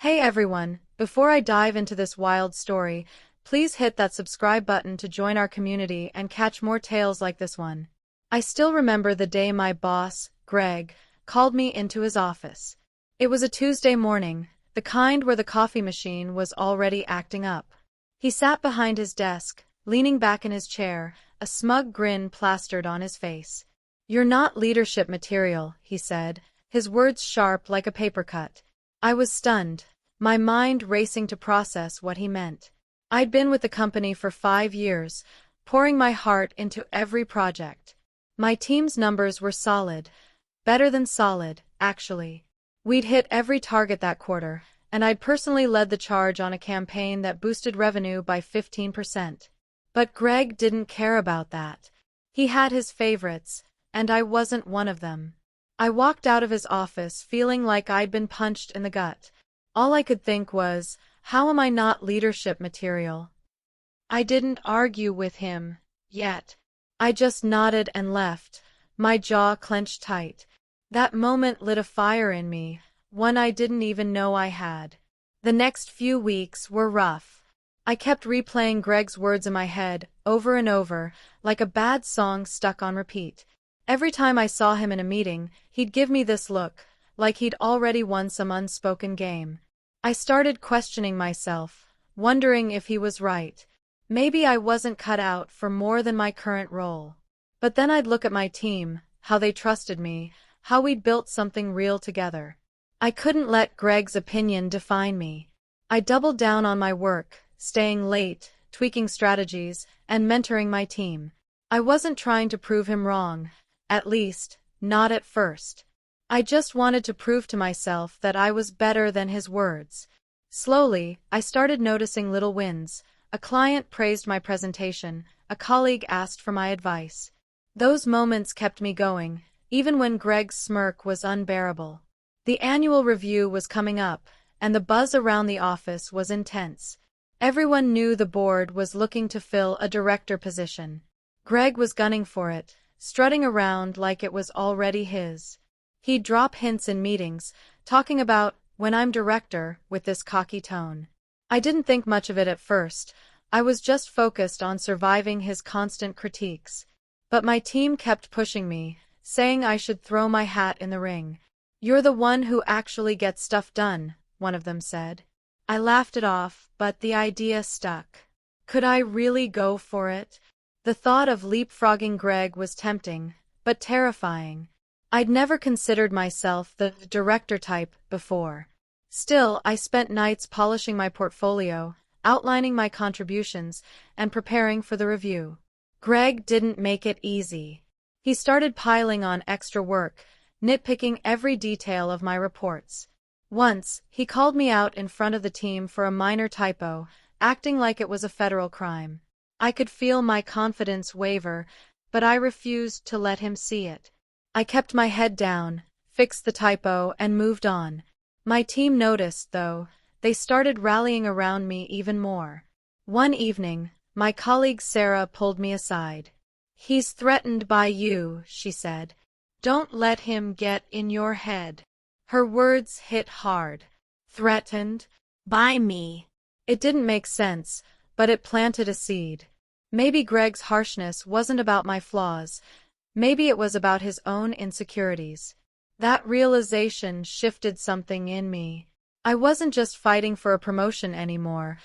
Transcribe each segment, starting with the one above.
Hey everyone, before I dive into this wild story, please hit that subscribe button to join our community and catch more tales like this one. I still remember the day my boss, Greg, called me into his office. It was a Tuesday morning, the kind where the coffee machine was already acting up. He sat behind his desk, leaning back in his chair, a smug grin plastered on his face. "You're not leadership material," he said, his words sharp like a paper cut. I was stunned, my mind racing to process what he meant. I'd been with the company for 5 years, pouring my heart into every project. My team's numbers were solid, better than solid, actually. We'd hit every target that quarter, and I'd personally led the charge on a campaign that boosted revenue by 15%. But Greg didn't care about that. He had his favorites, and I wasn't one of them. I walked out of his office feeling like I'd been punched in the gut. All I could think was, how am I not leadership material? I didn't argue with him, yet. I just nodded and left, my jaw clenched tight. That moment lit a fire in me, one I didn't even know I had. The next few weeks were rough. I kept replaying Greg's words in my head, over and over, like a bad song stuck on repeat. Every time I saw him in a meeting, he'd give me this look, like he'd already won some unspoken game. I started questioning myself, wondering if he was right. Maybe I wasn't cut out for more than my current role. But then I'd look at my team, how they trusted me, how we'd built something real together. I couldn't let Greg's opinion define me. I doubled down on my work, staying late, tweaking strategies, and mentoring my team. I wasn't trying to prove him wrong, at least, not at first. I just wanted to prove to myself that I was better than his words. Slowly, I started noticing little wins. A client praised my presentation, a colleague asked for my advice. Those moments kept me going, even when Greg's smirk was unbearable. The annual review was coming up, and the buzz around the office was intense. Everyone knew the board was looking to fill a director position. Greg was gunning for it, strutting around like it was already his. He'd drop hints in meetings, talking about, "when I'm director," with this cocky tone. I didn't think much of it at first. I was just focused on surviving his constant critiques. But my team kept pushing me, saying I should throw my hat in the ring. "You're the one who actually gets stuff done," one of them said. I laughed it off, but the idea stuck. Could I really go for it? The thought of leapfrogging Greg was tempting, but terrifying. I'd never considered myself the director type before. Still, I spent nights polishing my portfolio, outlining my contributions, and preparing for the review. Greg didn't make it easy. He started piling on extra work, nitpicking every detail of my reports. Once, he called me out in front of the team for a minor typo, acting like it was a federal crime. I could feel my confidence waver, but I refused to let him see it. I kept my head down, fixed the typo, and moved on. My team noticed, though. They started rallying around me even more. One evening, my colleague Sarah pulled me aside. "He's threatened by you," she said. "Don't let him get in your head." Her words hit hard. Threatened? By me? It didn't make sense, but it planted a seed. Maybe Greg's harshness wasn't about my flaws. Maybe it was about his own insecurities. That realization shifted something in me. I wasn't just fighting for a promotion anymore.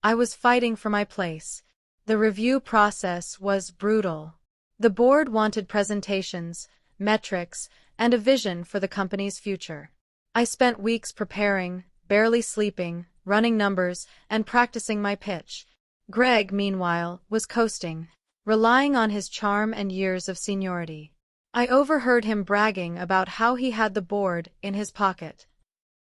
I was fighting for my place. The review process was brutal. The board wanted presentations, metrics, and a vision for the company's future. I spent weeks preparing, barely sleeping, running numbers, and practicing my pitch. Greg, meanwhile, was coasting, relying on his charm and years of seniority. I overheard him bragging about how he had the board in his pocket.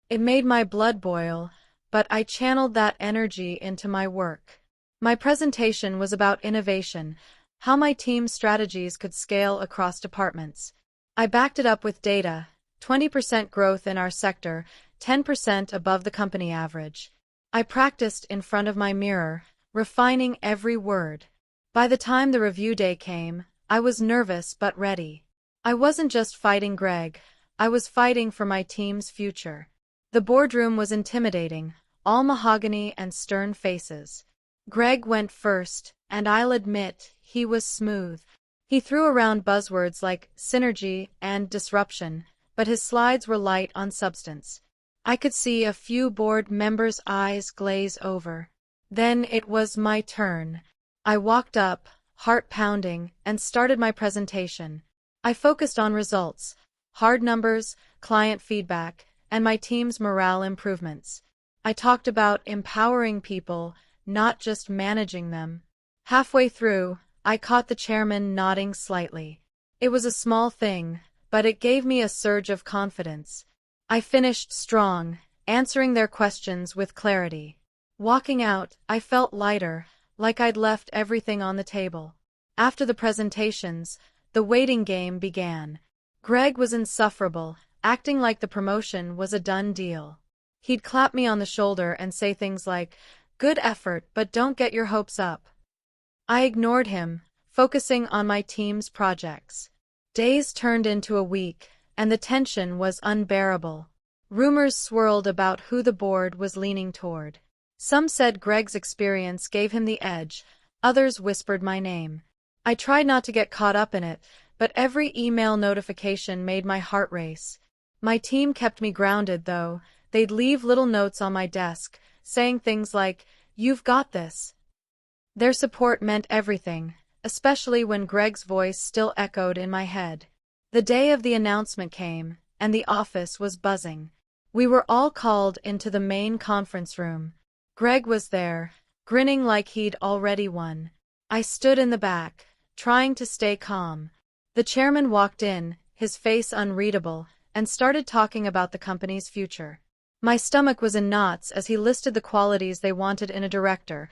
It made my blood boil, but I channeled that energy into my work. My presentation was about innovation, how my team's strategies could scale across departments. I backed it up with data, 20% growth in our sector, 10% above the company average. I practiced in front of my mirror, refining every word. By the time the review day came, I was nervous but ready. I wasn't just fighting Greg, I was fighting for my team's future. The boardroom was intimidating, all mahogany and stern faces. Greg went first, and I'll admit, he was smooth. He threw around buzzwords like synergy and disruption, but his slides were light on substance. I could see a few board members' eyes glaze over. Then it was my turn. I walked up, heart pounding, and started my presentation. I focused on results, hard numbers, client feedback, and my team's morale improvements. I talked about empowering people, not just managing them. Halfway through, I caught the chairman nodding slightly. It was a small thing, but it gave me a surge of confidence. I finished strong, answering their questions with clarity. Walking out, I felt lighter, like I'd left everything on the table. After the presentations, the waiting game began. Greg was insufferable, acting like the promotion was a done deal. He'd clap me on the shoulder and say things like, "Good effort, but don't get your hopes up." I ignored him, focusing on my team's projects. Days turned into a week, and the tension was unbearable. Rumors swirled about who the board was leaning toward. Some said Greg's experience gave him the edge, others whispered my name. I tried not to get caught up in it, but every email notification made my heart race. My team kept me grounded, though. They'd leave little notes on my desk, saying things like, "You've got this." Their support meant everything, especially when Greg's voice still echoed in my head. The day of the announcement came, and the office was buzzing. We were all called into the main conference room. Greg was there, grinning like he'd already won. I stood in the back, trying to stay calm. The chairman walked in, his face unreadable, and started talking about the company's future. My stomach was in knots as he listed the qualities they wanted in a director: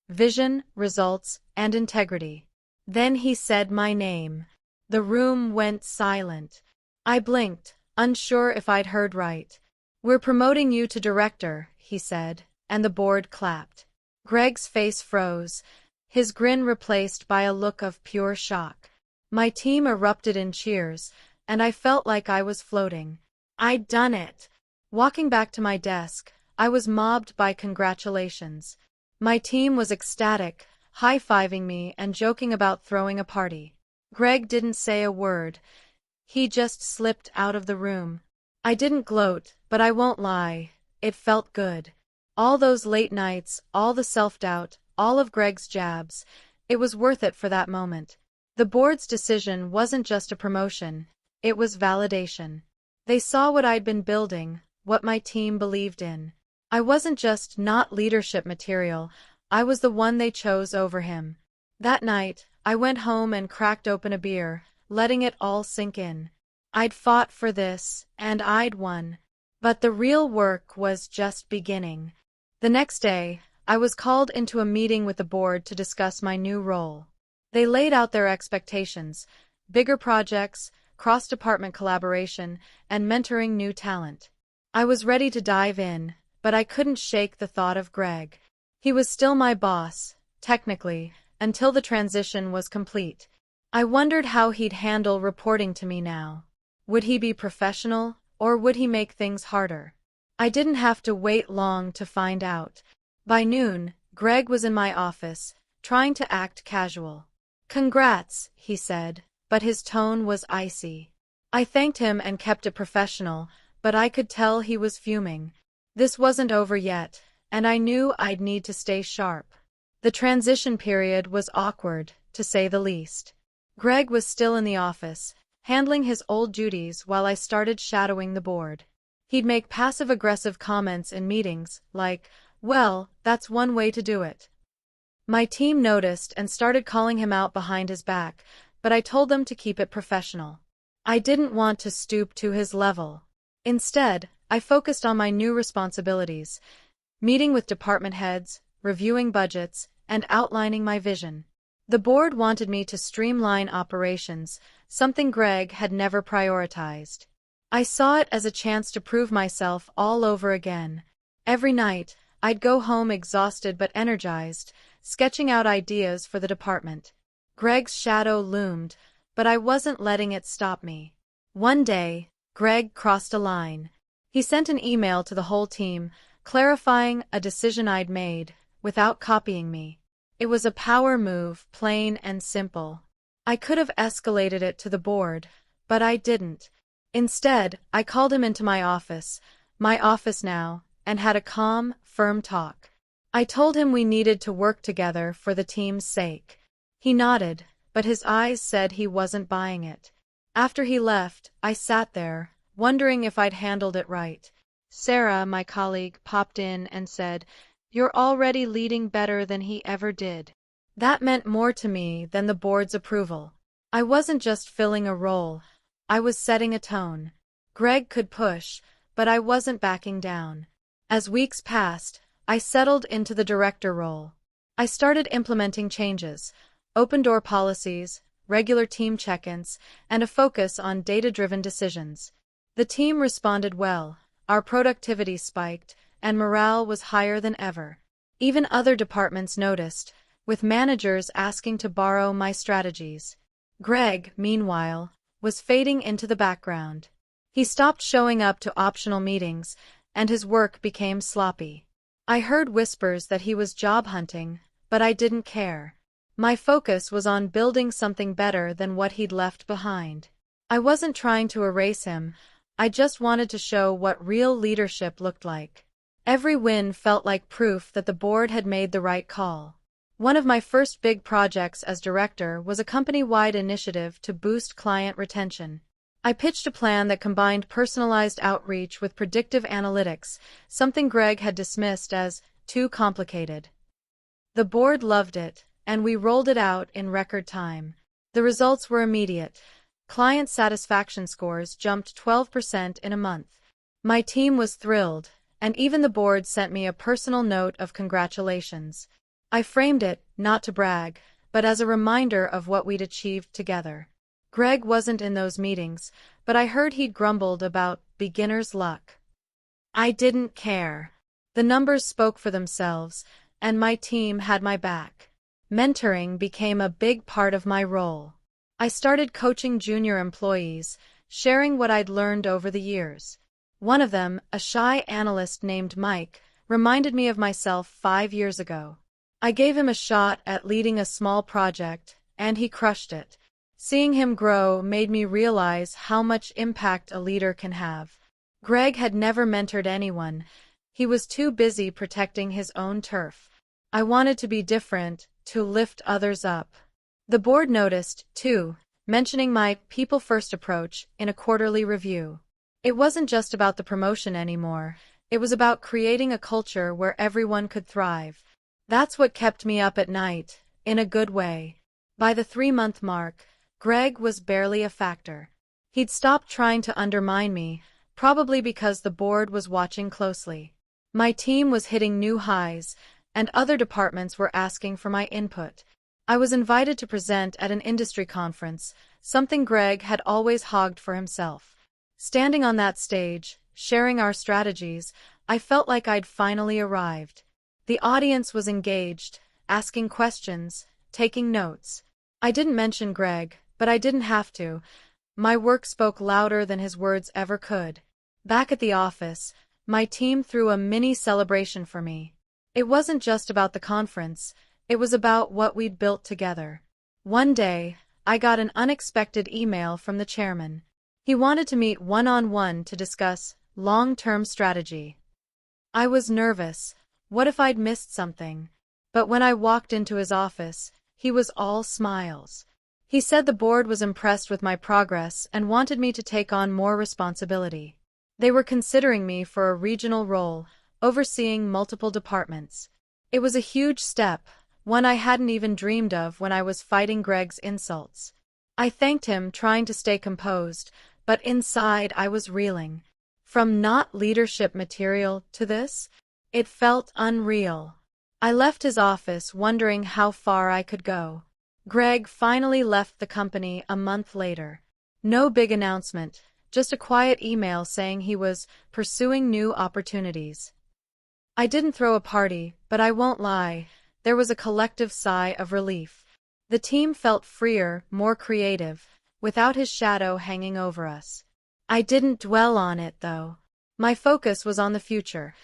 vision, results, and integrity. Then he said my name. The room went silent. I blinked, unsure if I'd heard right. "We're promoting you to director," he said, and the board clapped. Greg's face froze, his grin replaced by a look of pure shock. My team erupted in cheers, and I felt like I was floating. I'd done it. Walking back to my desk, I was mobbed by congratulations. My team was ecstatic, high-fiving me and joking about throwing a party. Greg didn't say a word. He just slipped out of the room. I didn't gloat, but I won't lie, it felt good. All those late nights, all the self-doubt, all of Greg's jabs, it was worth it for that moment. The board's decision wasn't just a promotion, it was validation. They saw what I'd been building, what my team believed in. I wasn't just not leadership material, I was the one they chose over him. That night, I went home and cracked open a beer, letting it all sink in. I'd fought for this, and I'd won. But the real work was just beginning. The next day, I was called into a meeting with the board to discuss my new role. They laid out their expectations: bigger projects, cross-department collaboration, and mentoring new talent. I was ready to dive in, but I couldn't shake the thought of Greg. He was still my boss, technically, until the transition was complete. I wondered how he'd handle reporting to me now. Would he be professional, or would he make things harder? I didn't have to wait long to find out. By noon, Greg was in my office, trying to act casual. "Congrats," he said, but his tone was icy. I thanked him and kept it professional, but I could tell he was fuming. This wasn't over yet, and I knew I'd need to stay sharp. The transition period was awkward, to say the least. Greg was still in the office, handling his old duties while I started shadowing the board. He'd make passive-aggressive comments in meetings, like, "Well, that's one way to do it." My team noticed and started calling him out behind his back, but I told them to keep it professional. I didn't want to stoop to his level. Instead, I focused on my new responsibilities: meeting with department heads, reviewing budgets, and outlining my vision. The board wanted me to streamline operations, something Greg had never prioritized. I saw it as a chance to prove myself all over again. Every night, I'd go home exhausted but energized, sketching out ideas for the department. Greg's shadow loomed, but I wasn't letting it stop me. One day, Greg crossed a line. He sent an email to the whole team, clarifying a decision I'd made, without copying me. It was a power move, plain and simple. I could have escalated it to the board, but I didn't. Instead, I called him into my office now, and had a calm, firm talk. I told him we needed to work together for the team's sake. He nodded, but his eyes said he wasn't buying it. After he left, I sat there, wondering if I'd handled it right. Sarah, my colleague, popped in and said, "You're already leading better than he ever did." That meant more to me than the board's approval. I wasn't just filling a role, I was setting a tone. Greg could push, but I wasn't backing down. As weeks passed, I settled into the director role. I started implementing changes, open-door policies, regular team check-ins, and a focus on data-driven decisions. The team responded well, our productivity spiked, and morale was higher than ever. Even other departments noticed, with managers asking to borrow my strategies. Greg, meanwhile, was fading into the background. He stopped showing up to optional meetings, and his work became sloppy. I heard whispers that he was job hunting, but I didn't care. My focus was on building something better than what he'd left behind. I wasn't trying to erase him, I just wanted to show what real leadership looked like. Every win felt like proof that the board had made the right call. One of my first big projects as director was a company-wide initiative to boost client retention. I pitched a plan that combined personalized outreach with predictive analytics, something Greg had dismissed as too complicated. The board loved it, and we rolled it out in record time. The results were immediate. Client satisfaction scores jumped 12% in a month. My team was thrilled, and even the board sent me a personal note of congratulations. I framed it, not to brag, but as a reminder of what we'd achieved together. Greg wasn't in those meetings, but I heard he'd grumbled about beginner's luck. I didn't care. The numbers spoke for themselves, and my team had my back. Mentoring became a big part of my role. I started coaching junior employees, sharing what I'd learned over the years. One of them, a shy analyst named Mike, reminded me of myself 5 years ago. I gave him a shot at leading a small project, and he crushed it. Seeing him grow made me realize how much impact a leader can have. Greg had never mentored anyone. He was too busy protecting his own turf. I wanted to be different, to lift others up. The board noticed, too, mentioning my people-first approach in a quarterly review. It wasn't just about the promotion anymore, it was about creating a culture where everyone could thrive. That's what kept me up at night, in a good way. By the 3-month mark, Greg was barely a factor. He'd stopped trying to undermine me, probably because the board was watching closely. My team was hitting new highs, and other departments were asking for my input. I was invited to present at an industry conference, something Greg had always hogged for himself. Standing on that stage, sharing our strategies, I felt like I'd finally arrived. The audience was engaged, asking questions, taking notes. I didn't mention Greg, but I didn't have to. My work spoke louder than his words ever could. Back at the office, my team threw a mini celebration for me. It wasn't just about the conference, it was about what we'd built together. One day, I got an unexpected email from the chairman. He wanted to meet one-on-one to discuss long-term strategy. I was nervous. What if I'd missed something? But when I walked into his office, he was all smiles. He said the board was impressed with my progress and wanted me to take on more responsibility. They were considering me for a regional role, overseeing multiple departments. It was a huge step, one I hadn't even dreamed of when I was fighting Greg's insults. I thanked him, trying to stay composed, but inside I was reeling. From not leadership material to this, it felt unreal. I left his office wondering how far I could go. Greg finally left the company a month later. No big announcement, just a quiet email saying he was pursuing new opportunities. I didn't throw a party, but I won't lie, there was a collective sigh of relief. The team felt freer, more creative, without his shadow hanging over us. I didn't dwell on it, though. My focus was on the future.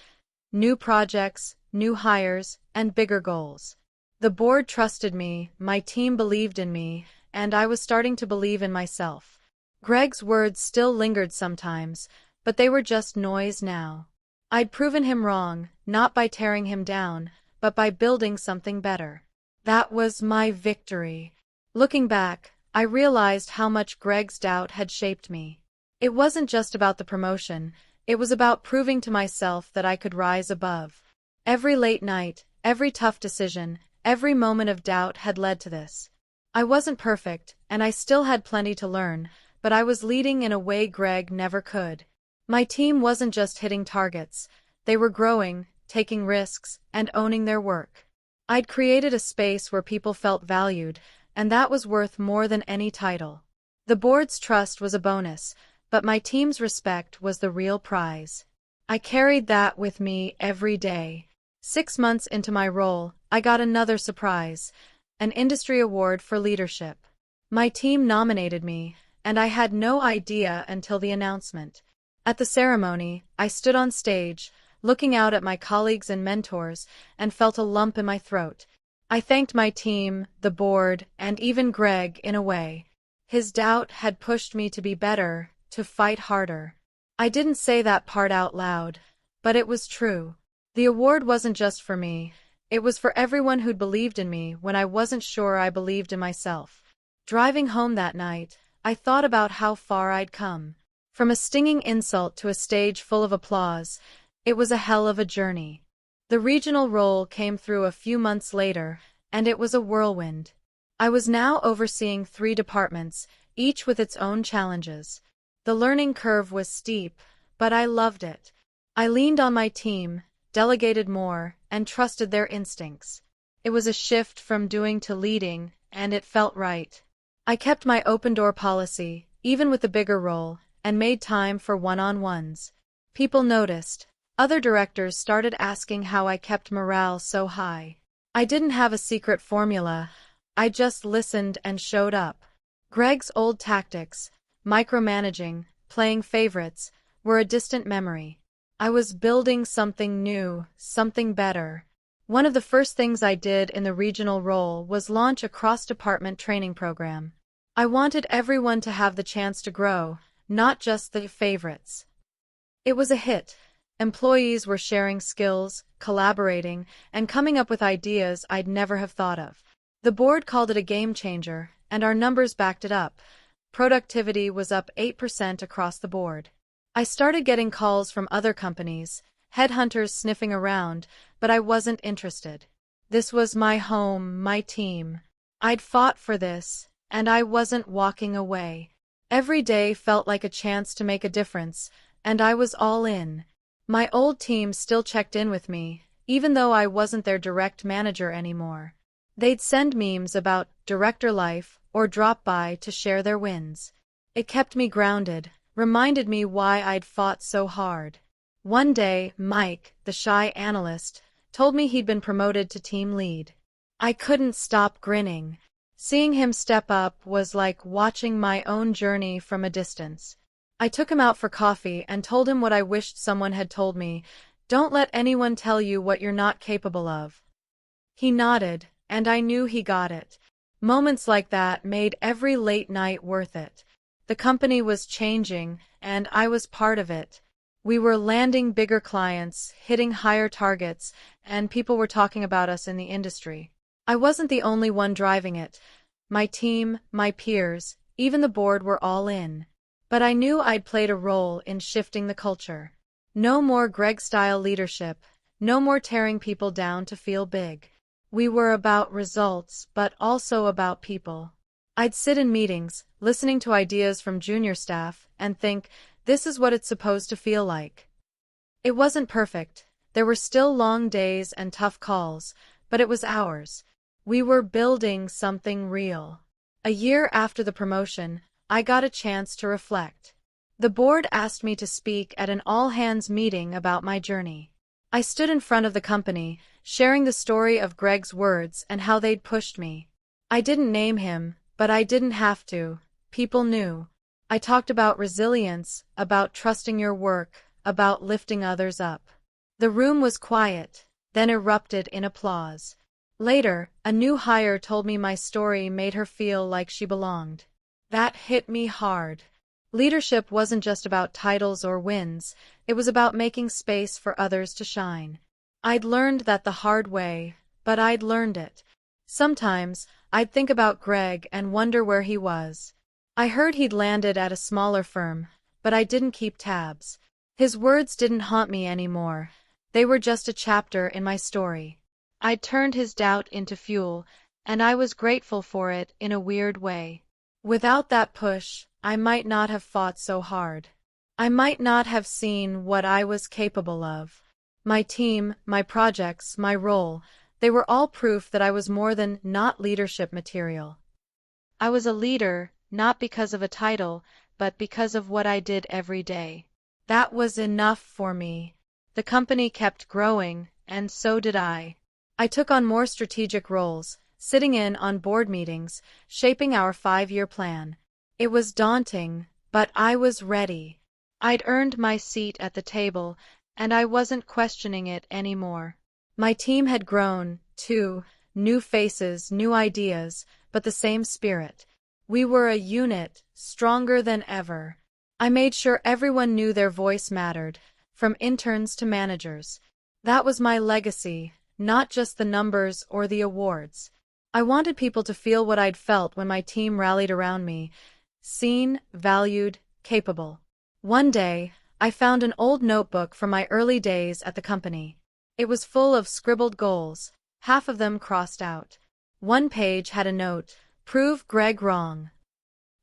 New projects, new hires, and bigger goals. The board trusted me, my team believed in me, and I was starting to believe in myself. Greg's words still lingered sometimes, but they were just noise now. I'd proven him wrong, not by tearing him down, but by building something better. That was my victory. Looking back, I realized how much Greg's doubt had shaped me. It wasn't just about the promotion, it was about proving to myself that I could rise above. Every late night, every tough decision, every moment of doubt had led to this. I wasn't perfect, and I still had plenty to learn, but I was leading in a way Greg never could. My team wasn't just hitting targets, they were growing, taking risks, and owning their work. I'd created a space where people felt valued, and that was worth more than any title. The board's trust was a bonus, but my team's respect was the real prize. I carried that with me every day. 6 months into my role, I got another surprise, an industry award for leadership. My team nominated me, and I had no idea until the announcement. At the ceremony, I stood on stage, looking out at my colleagues and mentors, and felt a lump in my throat. I thanked my team, the board, and even Greg in a way. His doubt had pushed me to be better, to fight harder. I didn't say that part out loud, but it was true. The award wasn't just for me, it was for everyone who'd believed in me when I wasn't sure I believed in myself. Driving home that night, I thought about how far I'd come. From a stinging insult to a stage full of applause, it was a hell of a journey. The regional role came through a few months later, and it was a whirlwind. I was now overseeing 3 departments, each with its own challenges. The learning curve was steep, but I loved it. I leaned on my team, delegated more, and trusted their instincts. It was a shift from doing to leading, and it felt right. I kept my open-door policy, even with the bigger role, and made time for one-on-ones. People noticed. Other directors started asking how I kept morale so high. I didn't have a secret formula, I just listened and showed up. Greg's old tactics, micromanaging, playing favorites, were a distant memory. I was building something new, something better. One of the first things I did in the regional role was launch a cross-department training program. I wanted everyone to have the chance to grow, not just the favorites. It was a hit. Employees were sharing skills, collaborating, and coming up with ideas I'd never have thought of. The board called it a game changer, and our numbers backed it up. Productivity was up 8% across the board. I started getting calls from other companies, headhunters sniffing around, but I wasn't interested. This was my home, my team. I'd fought for this, and I wasn't walking away. Every day felt like a chance to make a difference, and I was all in. My old team still checked in with me, even though I wasn't their direct manager anymore. They'd send memes about director life or drop by to share their wins. It kept me grounded, reminded me why I'd fought so hard. One day, Mike, the shy analyst, told me he'd been promoted to team lead. I couldn't stop grinning. Seeing him step up was like watching my own journey from a distance. I took him out for coffee and told him what I wished someone had told me. Don't let anyone tell you what you're not capable of. He nodded, and I knew he got it. Moments like that made every late night worth it. The company was changing, and I was part of it. We were landing bigger clients, hitting higher targets, and people were talking about us in the industry. I wasn't the only one driving it. My team, my peers, even the board were all in. But I knew I'd played a role in shifting the culture. No more Greg-style leadership, no more tearing people down to feel big. We were about results, but also about people. I'd sit in meetings, listening to ideas from junior staff, and think, this is what it's supposed to feel like. It wasn't perfect. There were still long days and tough calls, but it was ours. We were building something real. A year after the promotion, I got a chance to reflect. The board asked me to speak at an all-hands meeting about my journey. I stood in front of the company, sharing the story of Greg's words and how they'd pushed me. I didn't name him, but I didn't have to. People knew. I talked about resilience, about trusting your work, about lifting others up. The room was quiet, then erupted in applause. Later, a new hire told me my story made her feel like she belonged. That hit me hard. Leadership wasn't just about titles or wins, it was about making space for others to shine. I'd learned that the hard way, but I'd learned it. Sometimes, I'd think about Greg and wonder where he was. I heard he'd landed at a smaller firm, but I didn't keep tabs. His words didn't haunt me anymore. They were just a chapter in my story. I'd turned his doubt into fuel, and I was grateful for it in a weird way. Without that push, I might not have fought so hard. I might not have seen what I was capable of. My team, my projects, my role, they were all proof that I was more than not leadership material. I was a leader, not because of a title, but because of what I did every day. That was enough for me. The company kept growing, and so did I. I took on more strategic roles, sitting in on board meetings, shaping our 5-year plan. It was daunting, but I was ready. I'd earned my seat at the table, and I wasn't questioning it anymore. My team had grown, too, new faces, new ideas, but the same spirit. We were a unit, stronger than ever. I made sure everyone knew their voice mattered, from interns to managers. That was my legacy, not just the numbers or the awards. I wanted people to feel what I'd felt when my team rallied around me, seen, valued, capable. One day, I found an old notebook from my early days at the company. It was full of scribbled goals, half of them crossed out. One page had a note, "Prove Greg wrong."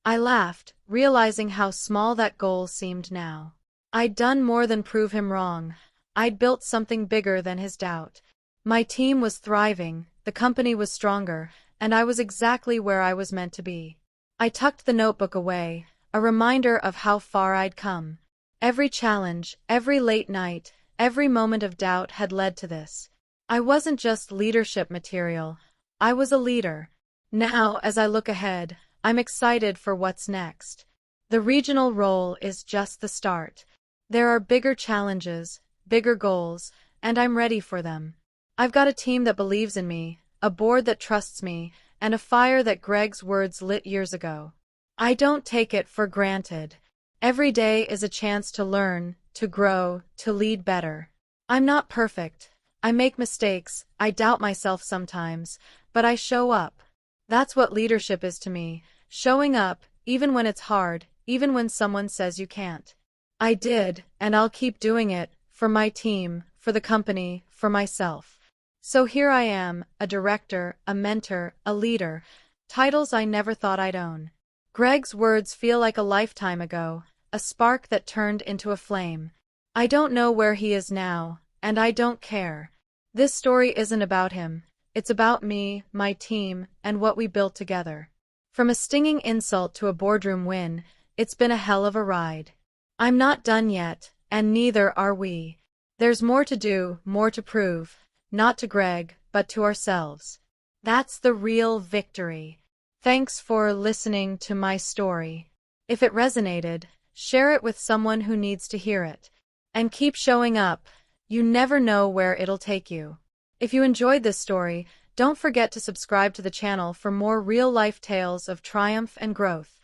I laughed, realizing how small that goal seemed now. I'd done more than prove him wrong. I'd built something bigger than his doubt. My team was thriving, the company was stronger, and I was exactly where I was meant to be. I tucked the notebook away, a reminder of how far I'd come. Every challenge, every late night, every moment of doubt had led to this. I wasn't just leadership material. I was a leader. Now, as I look ahead, I'm excited for what's next. The regional role is just the start. There are bigger challenges, bigger goals, and I'm ready for them. I've got a team that believes in me, a board that trusts me, and a fire that Greg's words lit years ago. I don't take it for granted. Every day is a chance to learn, to grow, to lead better. I'm not perfect. I make mistakes, I doubt myself sometimes, but I show up. That's what leadership is to me, showing up, even when it's hard, even when someone says you can't. I did, and I'll keep doing it, for my team, for the company, for myself. So here I am, a director, a mentor, a leader, titles I never thought I'd own. Greg's words feel like a lifetime ago, a spark that turned into a flame. I don't know where he is now, and I don't care. This story isn't about him. It's about me, my team, and what we built together. From a stinging insult to a boardroom win, it's been a hell of a ride. I'm not done yet, and neither are we. There's more to do, more to prove, not to Greg, but to ourselves. That's the real victory. Thanks for listening to my story. If it resonated, share it with someone who needs to hear it. And keep showing up. You never know where it'll take you. If you enjoyed this story, don't forget to subscribe to the channel for more real-life tales of triumph and growth.